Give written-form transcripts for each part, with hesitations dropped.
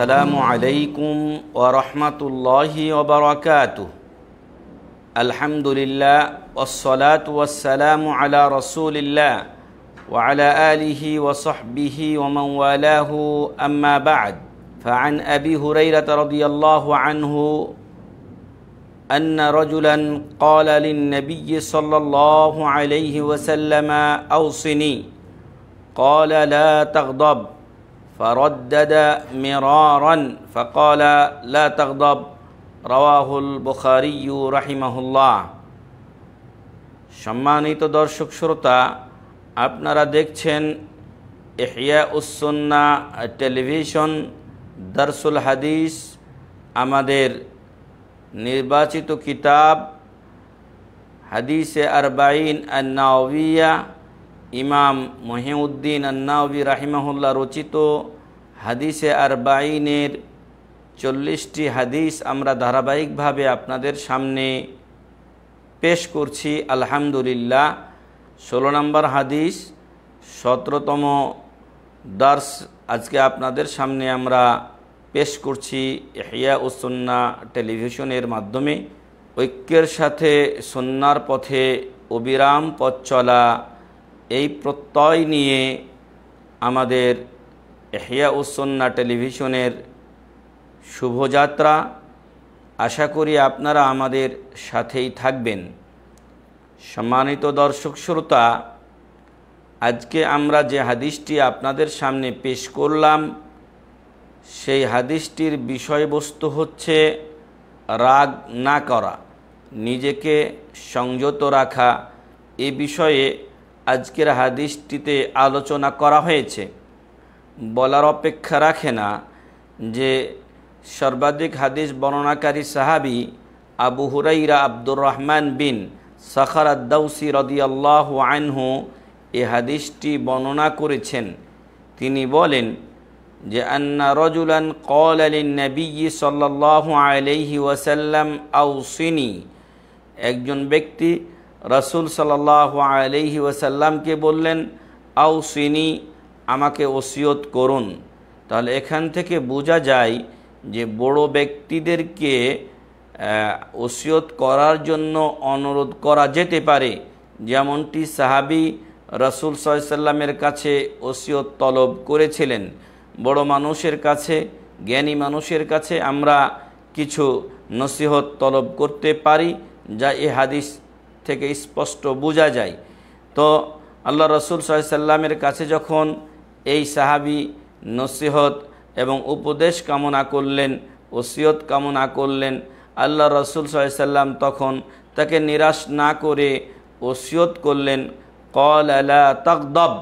আসসালামু আলাইকুম ওয়া রাহমাতুল্লাহি ওয়া বারাকাতুহু। আলহামদুলিল্লাহ ওয়াসসালাতু ওয়াসসালামু আলা রাসূলিল্লাহ ওয়া আলা আলিহি ওয়া সাহবিহি ওয়া মান ওয়ালাহু আম্মা বা'দ। فعن أبي هريرة رضي الله عنه أن رجلا قال للنبي صلى الله عليه وسلم أوصني قال لا تغضب فردد مرارا فقال لا تغضب رواه البخاري رحمه الله। সম্মানিত দর্শক শ্রোতা, আপনারা দেখছেন ইহয়াউস সুন্নাহ টেলিভিশন দারসুল হাদিস, আমাদের নির্বাচিত কিতাব হাদিসে আরবাইন আন-নাওয়িয়া, ইমাম মুহিউদ্দিন আন-নাওয়ি রাহিমাহুল্লাহ রচিত হাদিসে আরবাইনের 40টি হাদিস আমরা ধারাবাহিকভাবে আপনাদের সামনে পেশ করছি। আলহামদুলিল্লাহ 16 নম্বর হাদিস, 17তম দার্স আজকে আপনাদের সামনে আমরা পেশ করছি ইহয়াউস সুন্নাহ টেলিভিশনের মাধ্যমে। ঐক্যের সাথে সুন্নাহর পথে অবিরাম পথ চলা, এই প্রত্যয় নিয়ে আমাদের ইহয়াউস সুন্নাহ টেলিভিশনের শুভযাত্রা। আশা করি আপনারা আমাদের সাথেই থাকবেন। সম্মানিত দর্শক শ্রোতা, আজকে আমরা যে হাদিসটি আপনাদের সামনে পেশ করলাম, সেই হাদিসটির বিষয়বস্তু হচ্ছে রাগ না করা, নিজেকে সংযত রাখা। এ বিষয়ে আজকের হাদিসটিতে আলোচনা করা হয়েছে। বলার অপেক্ষা রাখে না যে সর্বাধিক হাদিস বর্ণনাকারী সাহাবী আবু হুরাইরা আব্দুর রহমান বিন সাখর আদ-দাওসী রাদিয়াল্লাহু আনহু এ হাদিসটি বর্ণনা করেছেন। তিনি বলেন যে আন্না রাজুলান ক্বালা লিন-নবী সাল্লাল্লাহু আলাইহি ওয়াসাল্লাম আওসিনি, একজন ব্যক্তি রাসূল সাল্লাল্লাহু আলাইহি ওয়াসাল্লামকে বললেন আওসিনি, আমাকে ওসিয়ত করুন। তাহলে এখান থেকে বোঝা যায় যে বড় ব্যক্তিদেরকে ওসিয়ত করার জন্য অনুরোধ করা যেতে পারে, যেমনটি সাহাবী রাসূল সাল্লাল্লাহু আলাইহি ওয়াসাল্লামের কাছে ওসিয়ত তলব করেছিলেন। বড় মানুষের কাছে, জ্ঞানী মানুষের কাছে আমরা কিছু নসিহত তলব করতে পারি, যা এই হাদিস থেকে স্পষ্ট বোঝা যায়। তো আল্লাহ রাসূল সাল্লাল্লাহু আলাইহি ওয়াসাল্লামের কাছে যখন এই সাহাবী নসিহত এবং উপদেশ কামনা করলেন, ওসিয়ত কামনা করলেন, আল্লাহ রাসূল সাল্লাল্লাহু আলাইহি ওয়াসাল্লাম তখন তাকে নিরাশ না করে ওসিয়ত করলেন, ক্বালা লা তাগদাব,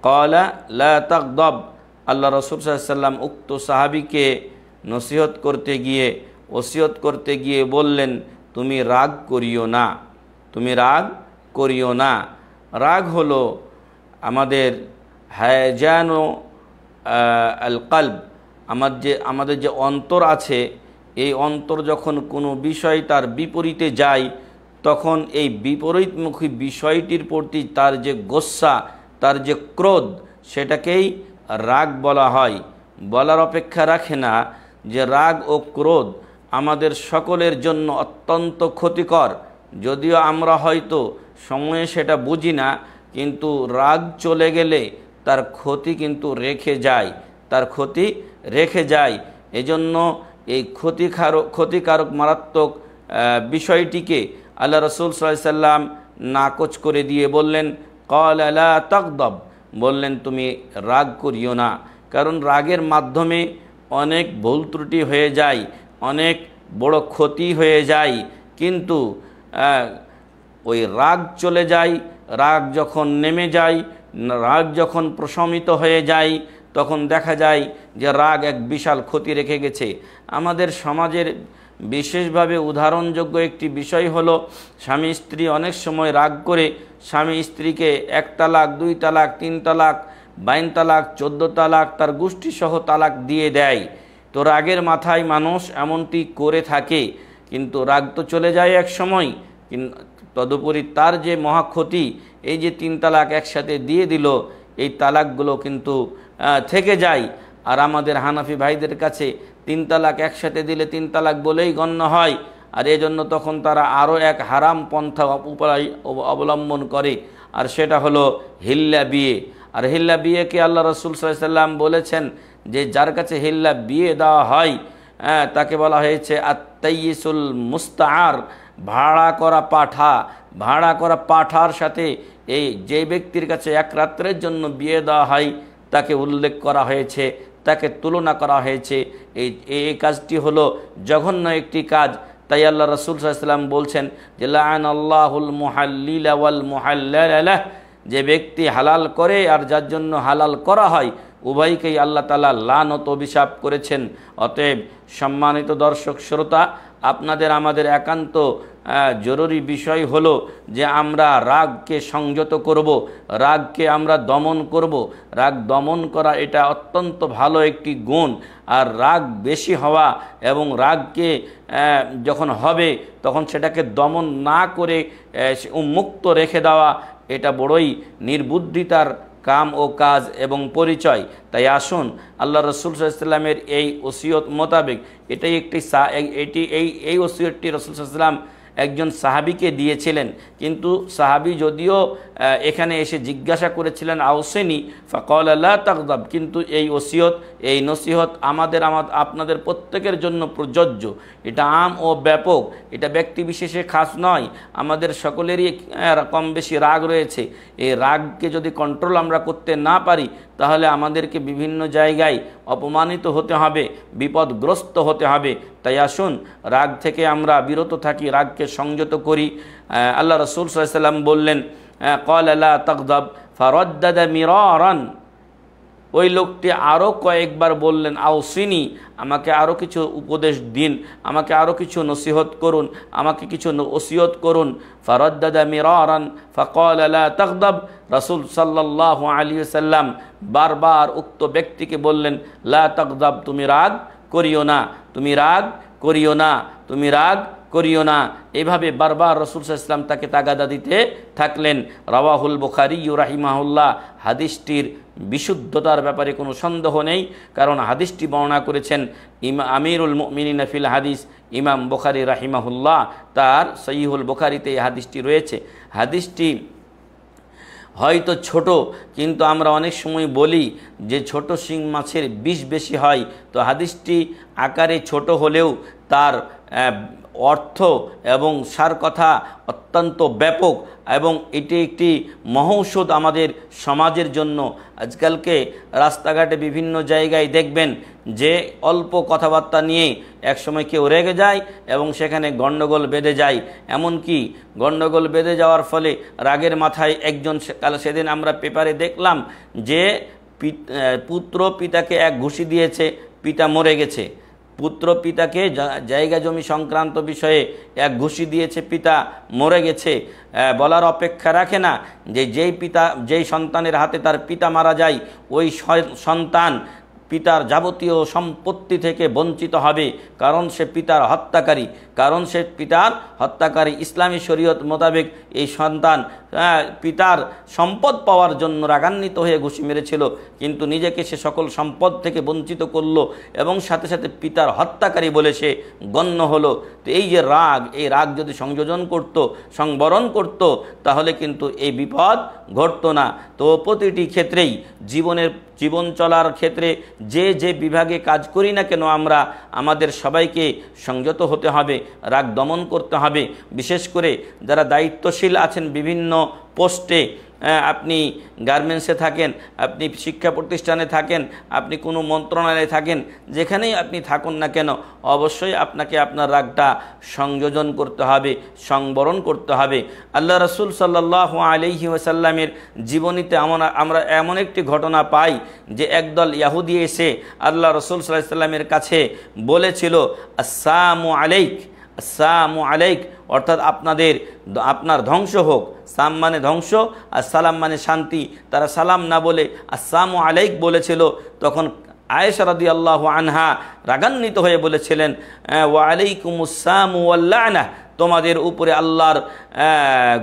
ক্বালা লা তাগদাব। আল্লাহ রাসূল সাল্লাল্লাহু আলাইহি ওয়াসাল্লাম উক্ত সাহাবীকে নসিহত করতে গিয়ে, ওসিয়ত করতে গিয়ে বললেন, তুমি রাগ করিও না, তুমি রাগ করিও না। রাগ হলো আমাদের হায়জান আল কলব, আমাদের যে অন্তর আছে, এই অন্তর যখন কোনো বিষয় তার বিপরীতে যায়, তখন এই বিপরীতমুখী বিষয়টির প্রতি তার যে গোসা, তার যে ক্রোধ, সেটাকেই রাগ বলা হয়। বলার অপেক্ষা রাখে না যে রাগ ও ক্রোধ আমাদের সকলের জন্য অত্যন্ত ক্ষতিকর। যদিও আমরা হয়তো সময়ে সেটা বুঝি না, কিন্তু রাগ চলে গেলে তার ক্ষতি কিন্তু রেখে যায়, তার ক্ষতি রেখে যায়। এজন্য এই ক্ষতিকারক মারাত্মক বিষয়টিকে আল্লাহ রাসূল সাল্লাল্লাহু আলাইহি ওয়াসাল্লাম নাকচ করে দিয়ে বললেন, ক্বালা লা তাগদাব, বললেন তুমি রাগ করিও না। কারণ রাগের মাধ্যমে অনেক ভুল ত্রুটি হয়ে যায়, অনেক বড় ক্ষতি হয়ে যায়। কিন্তু ওই রাগ চলে যায়, রাগ যখন নেমে যায়, রাগ যখন প্রশমিত হয়ে যায়, তখন দেখা যায় যে রাগ এক বিশাল ক্ষতি রেখে গেছে। আমাদের সমাজের বিশেষভাবে উদাহরণযোগ্য একটি বিষয় হলো, স্বামী স্ত্রী অনেক সময় রাগ করে স্বামী স্ত্রীকে 1 তালাক, 2 তালাক, 3 তালাক, 52 তালাক, 14 তালাক, তার গোষ্ঠীসহ তালাক দিয়ে দেয়। তো রাগের মাথায় মানুষ এমনটি করে থাকে, কিন্তু রাগ তো চলে যায় এক সময়, তদুপরি তার যে মহাক্ষতি, এই যে 3 তালাক একসাথে দিয়ে দিল, এই তালাকগুলো কিন্তু থেকে যায়। আর আমাদের হানাফি ভাইদের কাছে 3 তালাক একসাথে দিলে 3 তালাক বলেই গণ্য হয়। আর এজন্য তখন তারা আরও এক হারাম পন্থা উপায় অবলম্বন করে, আর সেটা হলো হিল্লা বিয়ে। আর হিল্লা বিয়েকে আল্লাহ রসুল সাল্লাল্লাহু আলাইহি ওয়াসাল্লাম বলেছেন যে যার কাছে হিল্লা বিয়ে দেওয়া হয় তাকে বলা হয়েছে আত-তাইয়িসুল মুস্তাআর, ভাড়া করা পাঠা। ভাড়া করা পাঠার সাথে এই যে ব্যক্তির কাছে এক রাত্রের জন্য বিয়ে দেওয়া হয় তাকে উল্লেখ করা হয়েছে, তাকে তুলনা করা হয়েছে। এই কাজটি হলো জঘন্য একটি কাজ। তাই আল্লাহ রাসূল সাল্লাল্লাহু আলাইহি ওয়াসাল্লাম বলছেন যে লাআনাল্লাহুল মুহাল্লিলা ওয়াল মুহাল্লালা লাহ, যে ব্যক্তি হালাল করে আর যার জন্য হালাল করা হয় উভয়কেই আল্লাহ তাআলা লানত অভিশাপ করেছেন। অতএব সম্মানিত দর্শক শ্রোতা, আপনাদের আমাদের একান্ত জরুরি বিষয় হলো যে আমরা রাগকে সংযত করব, রাগকে আমরা দমন করব। রাগ দমন করা এটা অত্যন্ত ভালো একটি গুণ। আর রাগ বেশি হওয়া এবং রাগকে যখন হবে তখন সেটাকে দমন না করে উন্মুক্ত রেখে দেওয়া, এটা বড়ই নির্বুদ্ধিতার কাম ও কাজ এবং পরিচয়। তাই আসুন আল্লাহ রসুল সাল্লাল্লাহু আলাইহি ওয়াসাল্লামের এই ওসিয়ত মোতাবেক এই ওসিয়তটি রসুল সাল্লাল্লাহু আলাইহি ওয়াসাল্লাম একজন সাহাবীকে দিয়েছিলেন, কিন্তু সাহাবী যদিও এখানে এসে জিজ্ঞাসা করেছিলেন আউসেনি ফাকালা লা তাগদাব, কিন্তু এই ওসিয়ত এই নসিহত আপনাদের প্রত্যেকের জন্য প্রযোজ্য। এটা আম ও ব্যাপক, এটা ব্যক্তি বিশেষে খাস নয়। আমাদের সকলেরই কম বেশি রাগ রয়েছে। এই রাগকে যদি কন্ট্রোল আমরা করতে না পারি তাহলে আমাদেরকে বিভিন্ন জায়গায় অপমানিত হতে হবে, বিপদগ্রস্ত হতে হবে। তাই আসুন রাগ থেকে আমরা বিরত থাকি, রাগকে সংযত করি। আল্লাহ রাসূল সাল্লাল্লাহু আলাইহি ওয়াসাল্লাম বললেন ক্বালা লা তাগদাব ফারাদ্দাদা মিরারান। ওই লোকটি আরও কয়েকবার বললেন আউসিনি, আমাকে আরও কিছু উপদেশ দিন, আমাকে আরও কিছু নসিহত করুন, আমাকে কিছু ওসিয়ত করুন। ফারাদ্দাদা মিরারান ফাকালা লা তাগদাব। রাসূল সাল্লাল্লাহু আলাইহি ওয়াসাল্লাম বারবার উক্ত ব্যক্তিকে বললেন লা তাগদাব, তুমি রাগ করিও না, তুমি রাগ করিও না, তুমি রাগ করিও না। এভাবে বারবার রাসূল সাল্লাল্লাহু আলাইহি ওয়াসাল্লাম তাকে তাগাদা দিতে থাকলেন। রাওয়াহুল বুখারী রাহিমাহুল্লাহ। হাদিসটির বিশুদ্ধতার ব্যাপারে কোনো সন্দেহ নেই, কারণ হাদিসটি বর্ণনা করেছেন আমিরুল মুমিনিন ফিল হাদিস ইমাম বুখারী রাহিমাহুল্লাহ। তার সহিহুল বুখারীতে এই হাদিসটি রয়েছে। হাদিসটি হয়তো ছোট, কিন্তু আমরা অনেক সময় বলি যে ছোট শিং মাছের বিষ বেশি হয়। তো হাদিসটি আকারে ছোট হলেও তার অর্থ এবং সার কথা অত্যন্ত ব্যাপক, এবং এটি একটি মহৌষধ আমাদের সমাজের জন্য। আজকালকে রাস্তাঘাটে বিভিন্ন জায়গায় দেখবেন যে অল্প কথাবার্তা নিয়ে একসময় কেউ রেগে যায় এবং সেখানে গণ্ডগোল বেঁধে যায়। এমনকি গণ্ডগোল বেঁধে যাওয়ার ফলে রাগের মাথায় একজন, সেদিন আমরা পেপারে দেখলাম যে পুত্র পিতাকে এক ঘুষি দিয়েছে, পিতা মরে গেছে। পুত্র পিতাকে জায়গা জমি সংক্রান্ত বিষয়ে এক ঘুষি দিয়েছে, পিতা মরে গেছে। বলার অপেক্ষা রাখে না যে যেই সন্তানের হাতে তার পিতা মারা যায় ওই সন্তান পিতার যাবতীয় সম্পত্তি থেকে বঞ্চিত হবে, কারণ সে পিতার হত্যাকারী। ইসলামী শরীয়ত মোতাবেক এই সন্তান পিতার সম্পদ পাওয়ার জন্য রাগান্বিত হয়ে ঘুষি মেরেছিল, কিন্তু নিজেকে সে সকল সম্পদ থেকে বঞ্চিত করলো এবং সাথে সাথে পিতার হত্যাকারী বলে সে গণ্য হলো। তো এই যে রাগ, এই রাগ যদি সংবরণ করত তাহলে কিন্তু এই বিপদ ঘটতো না। তো প্রতিটি ক্ষেত্রেই জীবন চলার ক্ষেত্রে যে বিভাগে কাজ করি না কেন আমরা, আমাদের সবাইকে সংযত হতে হবে, রাগ দমন করতে হবে। বিশেষ করে যারা দায়িত্বশীল আছেন বিভিন্ন পোস্টে, আপনি গার্মেন্টসে থাকেন, আপনি শিক্ষা প্রতিষ্ঠানে থাকেন, আপনি কোনো মন্ত্রণালয়ে থাকেন, যেখানেই আপনি থাকুন না কেন অবশ্যই আপনাকে আপনার রাগটা সংযোজন করতে হবে, সংবরণ করতে হবে। আল্লাহ রাসূল সাল্লাল্লাহু আলাইহি ওয়াসাল্লামের জীবনীতে আমরা এমন একটি ঘটনা পাই যে একদল ইহুদি এসে আল্লাহ রাসূল সাল্লাল্লাহু আলাইহি ওয়াসাল্লামের কাছে বলেছিল আসসালামু আলাইক, আসসালামু আলাইক, অর্থাৎ আপনার ধ্বংস হোক। সাম মানে ধ্বংস আর সালাম মানে শান্তি। তারা সালাম না বলে আসসালামু আলাইক বলেছিল। তখন আয়েশা রাদিয়াল্লাহু আনহা রাগান্বিত হয়ে বলেছিলেন ওয়া আলাইকুমুস সালামু ওয়াল লা'না, তোমাদের উপরে আল্লাহর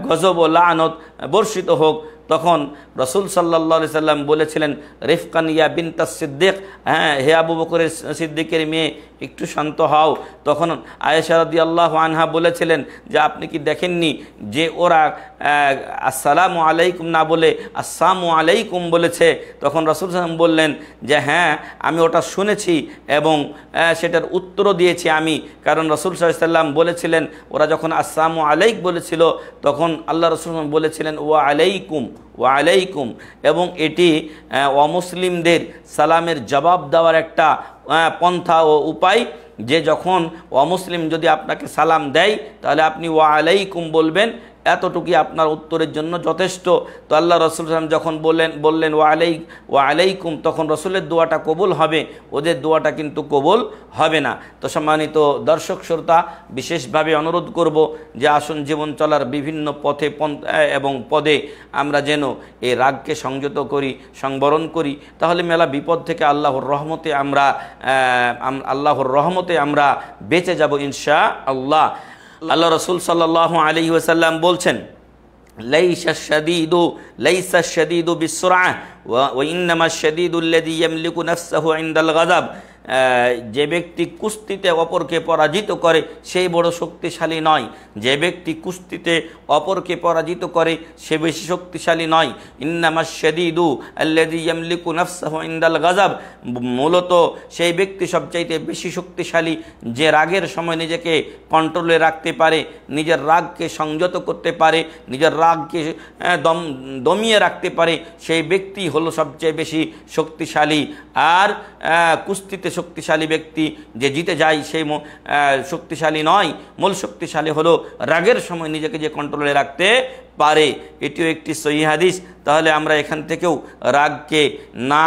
গজব ও লানত বর্ষিত হোক। তখন রসুল সাল্লাল্লাহু আলাইহি সাল্লাম বলেছিলেন, রিফকান ইয়া বিনতাস সিদ্দিক, হ্যাঁ হে আবু বকরের সিদ্দিকের মেয়ে একটু শান্ত হও। তখন আয়েশা রাদিয়াল্লাহু আনহা বলেছিলেন যে আপনি কি দেখেননি যে ওরা আসসালামু আলাইকুম না বলে আসসালামু আলাইকুম বলেছে? তখন রাসূল সাল্লাল্লাহু আলাইহি ওয়াসাল্লাম বললেন যে হ্যাঁ আমি ওটা শুনেছি এবং সেটার উত্তরও দিয়েছি আমি, কারণ রাসূল সাল্লাল্লাহু আলাইহি ওয়াসাল্লাম বলেছিলেন ওরা যখন আসসালামু আলাইক বলেছিল তখন আল্লাহ রাসূল বলেছিলেন ওয়া আলাইকুম ওয়া আলাইকুম, এবং এটি অমুসলিমদের সালামের জবাব দেওয়ার একটা পন্থা ও উপায়, যে যখন অমুসলিম যদি আপনাকে সালাম দেয় তাহলে আপনি ওয়া আলাইকুম বলবেন, এতটুকুই আপনার উত্তরের জন্য যথেষ্ট। তো আল্লাহ রসুল যখন বললেন ওয়া আলাইকুম, তখন রসুলের দোয়াটা কবুল হবে, ওদের দোয়াটা কিন্তু কবুল হবে না। তো সম্মানিত দর্শক শ্রোতা, বিশেষভাবে অনুরোধ করব যে আসুন জীবন চলার বিভিন্ন পথে এবং পদে আমরা যেন এই রাগকে সংযত করি, সংবরণ করি, তাহলে মেলা বিপদ থেকে আল্লাহর রহমতে আমরা বেঁচে যাব ইনশাআল্লাহ। আল্লাহ রসুল সাল্লাল্লাহু আলাইহি ওয়াসাল্লাম বলছেন, লাইসা শাদীদু বিসসুরআহ ওয়া ইন্নামা শাদীদু আল্লাযী ইয়ামলিকু নাফসাহু ইনদাল গাযাব। যে ব্যক্তি কুস্তিতে অপরকে পরাজিত করে সেই বড় শক্তিশালী নয়, যে ব্যক্তি কুস্তিতে অপরকে পরাজিত করে সে বেশি শক্তিশালী নয়। ইন্নামাশ শাদীদু আল্লাযী ইয়ামলিকু নাফসাহু ইনদাল গাযাব, মূলত সেই ব্যক্তি সবচাইতে বেশি শক্তিশালী যে রাগের সময় নিজেকে কন্ট্রোলে রাখতে পারে, নিজের রাগকে সংযত করতে পারে, নিজের রাগকে দমিয়ে রাখতে পারে, সেই ব্যক্তি হলো সবচেয়ে বেশি শক্তিশালী। আর কুস্তিতে শক্তিশালী ব্যক্তি যে জিতে যায় সেই শক্তিশালী নয়, মূল শক্তিশালী হলো রাগের সময় নিজেকে যে কন্ট্রোলে রাখতে পারে। এটিও একটি সহিহ হাদিস। তাহলে আমরা এখান থেকেও রাগকে না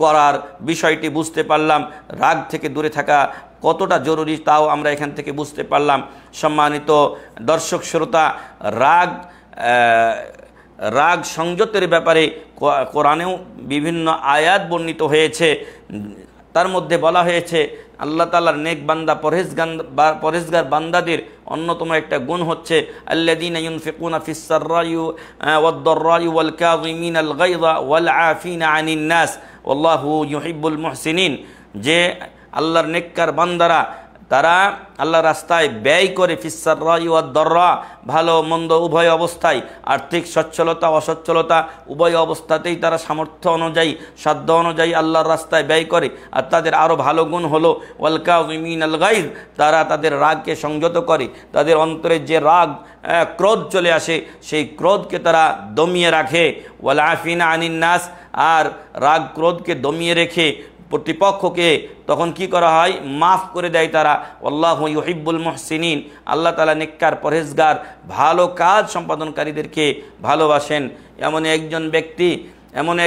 করার বিষয়টি বুঝতে পারলাম, রাগ থেকে দূরে থাকা কতটা জরুরি তাও আমরা এখান থেকে বুঝতে পারলাম। সম্মানিত দর্শক শ্রোতা, রাগ সংযতের ব্যাপারে কোরআনেও বিভিন্ন আয়াত বর্ণিত হয়েছে। তার মধ্যে বলা হয়েছে আল্লাহ তাআলার নেক বান্দা পরহেজগার বান্দাদের অন্যতম একটা গুণ হচ্ছে আল্লাযীনা ইউনফিকুনা ফিস সাররাই ওয়াদ দাররাই ওয়াল কাযিমিনাল গায়যা ওয়াল আফিনা আনিন নাস ওয়াল্লাহু ইউহিব্বুল মুহসিনিন। যে আল্লাহর নেককার বান্দারা তারা আল্লাহর রাস্তায় ব্যয় করে ফিস সাররাই ওয়াদ দাররা, ভালো মন্দ উভয় অবস্থায়, আর্থিক সচ্ছলতা অসচ্ছলতা উভয় অবস্থাতেই তারা সামর্থ্য অনুযায়ী সাধ্য অনুযায়ী আল্লাহর রাস্তায় ব্যয় করে। আর তাদের আরও ভালো গুণ হলো ওয়াল কাযিমিনাল গায়য, তারা তাদের রাগকে সংযত করে, তাদের অন্তরে যে রাগ ক্রোধ চলে আসে সেই ক্রোধকে তারা দমিয়ে রাখে। ওয়াল আফিনা আনিন নাস, আর রাগ ক্রোধকে দমিয়ে রেখে প্রতিপক্ষকে তখন কি করা হয়, মাফ করে দেয় তারা। আল্লাহু ইউহিব্বুল মুহসিনিন, আল্লাহ তাআলা নেককার পরহেজগার ভালো কাজ সম্পাদনকারীদেরকে ভালোবাসেন। এমন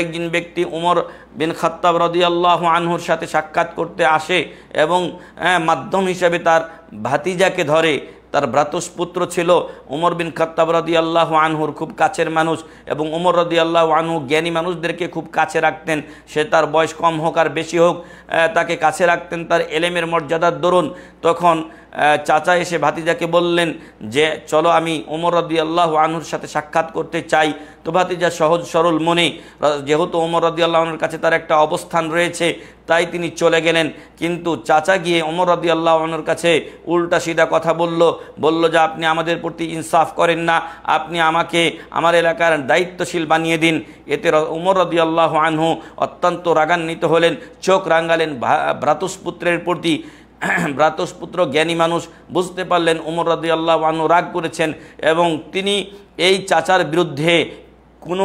একজন ব্যক্তি উমর বিন খাত্তাব রাদিয়াল্লাহু আনহুর সাথে সাক্ষাৎ করতে আসে এবং মাধ্যম হিসেবে তার ভাতিজাকে ধরে। তার ভ্রাতুষ্পুত্র ছিল উমর বিন খাত্তাব রাদিয়াল্লাহু আনহুর খুব কাছের মানুষ, এবং উমর রাদিয়াল্লাহু আনহু জ্ঞানী মানুষদেরকে খুব কাছে রাখতেন। সে তার বয়স কম হোক আর বেশি হোক তাকে কাছে রাখতেন তার এলেমের মর্যাদার দরুন। তখন চাচা এসে ভাতিজাকে বললেন যে চলো আমি উমর রাদিয়াল্লাহু আনহুর সাথে সাক্ষাৎ করতে চাই। তো ভাতিজা সহজ সরল মনে, যেহেতু উমর রাদিয়াল্লাহু আনহুর কাছে তার একটা অবস্থান রয়েছে, তাই তিনি চলে গেলেন। কিন্তু চাচা গিয়ে উমর রাদিয়াল্লাহু আনহুর কাছে উল্টা সিধা কথা বলল যে আপনি আমাদের প্রতি ইনসাফ করেন না, আপনি আমাকে আমার এলাকার দায়িত্বশীল বানিয়ে দিন। এতে উমর রাদিয়াল্লাহু আনহু অত্যন্ত রাগান্বিত হলেন, চোখ রাঙালেন ভ্রাতুষ্পুত্রের প্রতি। ভ্রাতুষ্পুত্র জ্ঞানী মানুষ, বুঝতে পারলেন উমর রাদিয়াল্লাহু আনহু রাগ করেছেন এবং তিনি এই চাচার বিরুদ্ধে কোনো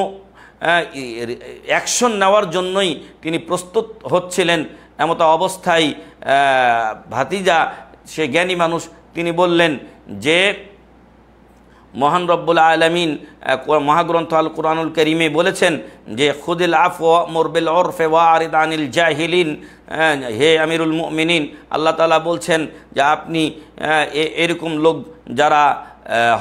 অ্যাকশন নেওয়ার জন্যই তিনি প্রস্তুত হচ্ছিলেন। এমত অবস্থায় ভাতিজা সে জ্ঞানী মানুষ, তিনি বললেন যে মহান রব্বুল আলামিন মহাগ্রন্থ আল কুরআনুল কারীমে বলেছেন যে খুদিল আফওয়া ওয়া'মুর বিল উরফি ওয়া'রিদ আনিল জাহিলিন। হে আমিরুল মুমিনিন, আল্লাহ তাআলা বলছেন যে আপনি এরকম লোক যারা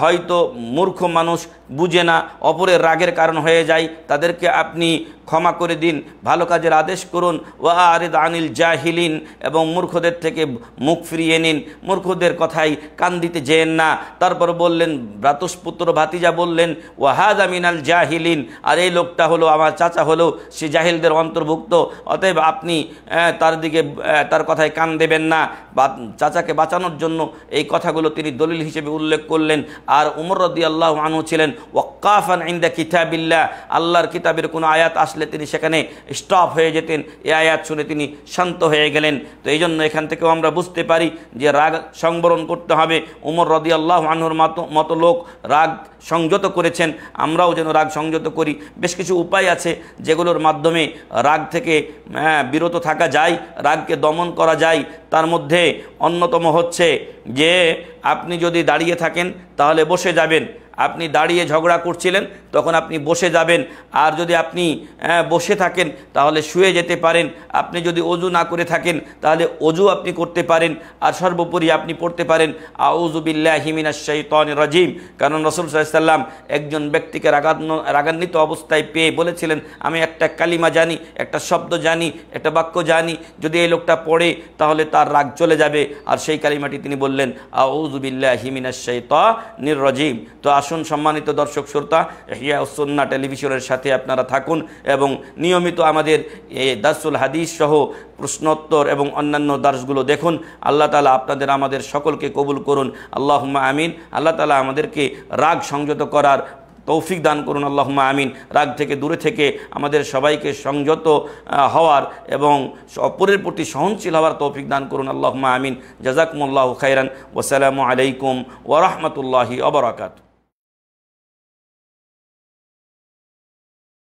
হয়তো মূর্খ মানুষ বুঝে না, অপরের রাগের কারণ হয়ে যায়, তাদেরকে আপনি ক্ষমা করে দিন, ভালো কাজের আদেশ করুন। ওয়া আরিদ আনিল জাহিলিন, এবং মূর্খদের থেকে মুখ ফিরিয়ে নিন, মূর্খদের কথাই কান দিতে যেন না। তারপর বললেন, ভ্রাতুষ্পুত্র ভাতিজা বললেন, ওয়াহাদা মিনাল জাহিলিন, আর এই লোকটা হলো আমার চাচা, হলো সে জাহিলদের অন্তর্ভুক্ত, অতএব আপনি তার দিকে তার কথায় কান দেবেন না। বা চাচাকে বাঁচানোর জন্য এই কথাগুলো তিনি দলিল হিসেবে উল্লেখ করলেন। আর উমর রাদিয়াল্লাহু আনহু ছিলেন ওয়াক্কাফান ইনদা কিতাবিল্লাহ, আল্লাহর কিতাবের কোনো আয়াত আসলে তিনি সেখানে স্টপ হয়ে যেতেন, এই আয়াত শুনে তিনি শান্ত হয়ে গেলেন। তো এই জন্য এখান থেকেও আমরা বুঝতে পারি যে রাগ সংবরণ করতে হবে। উমর রাদিয়াল্লাহু আনহুর মতো লোক রাগ সংযত করেছেন, আমরাও যেন রাগ সংযত করি। বেশ কিছু উপায় আছে যেগুলোর মাধ্যমে রাগ থেকে বিরত থাকা যায়, রাগকে দমন করা যায়। তার মধ্যে অন্যতম হচ্ছে যে আপনি যদি দাঁড়িয়ে থাকেন তাহলে বসে যাবেন। আপনি দাঁড়িয়ে ঝগড়া করছিলেন, তখন আপনি বসে যাবেন। আর যদি আপনি বসে থাকেন তাহলে শুয়ে যেতে পারেন। আপনি যদি অজু না করে থাকেন তাহলে অজু আপনি করতে পারেন। আর সর্বোপরি আপনি পড়তে পারেন আউযু বিল্লাহি মিনাশ শাইতানির রাজিম, কারণ রাসূল সাল্লাল্লাহু আলাইহি ওয়াসাল্লাম একজন ব্যক্তিকে রাগান্বিত অবস্থায় পেয়ে বলেছিলেন, আমি একটা কালিমা জানি, একটা শব্দ জানি, একটা বাক্য জানি, যদি এই লোকটা পড়ে তাহলে তার রাগ চলে যাবে। আর সেই কালিমাটি তিনি বললেন আউযু বিল্লাহি মিনাশ শাইতানির রাজিম। তো আসুন সম্মানিত দর্শক শ্রোতা, ইহয়া সুন্নাহ টেলিভিশনের সাথে আপনারা থাকুন এবং নিয়মিত আমাদের এই দারসুল হাদিস সহ প্রশ্নোত্তর এবং অন্যান্য দার্সগুলো দেখুন। আল্লাহ তাআলা আপনাদের আমাদের সকলকে কবুল করুন, আল্লাহুম্মা আমিন। আল্লাহ তাআলা আমাদেরকে রাগ সংযত করার তৌফিক দান করুন, আল্লাহুম্মা আমিন। রাগ থেকে দূরে থেকে আমাদের সবাইকে সংযত হওয়ার এবং অপরের প্রতি সহনশীল হওয়ার তৌফিক দান করুন, আল্লাহুম্মা আমিন। জাযাকুমুল্লাহু খাইরান। ওয়াসসালামু আলাইকুম ওয়া রাহমাতুল্লাহি ওয়া বারাকাতুহু।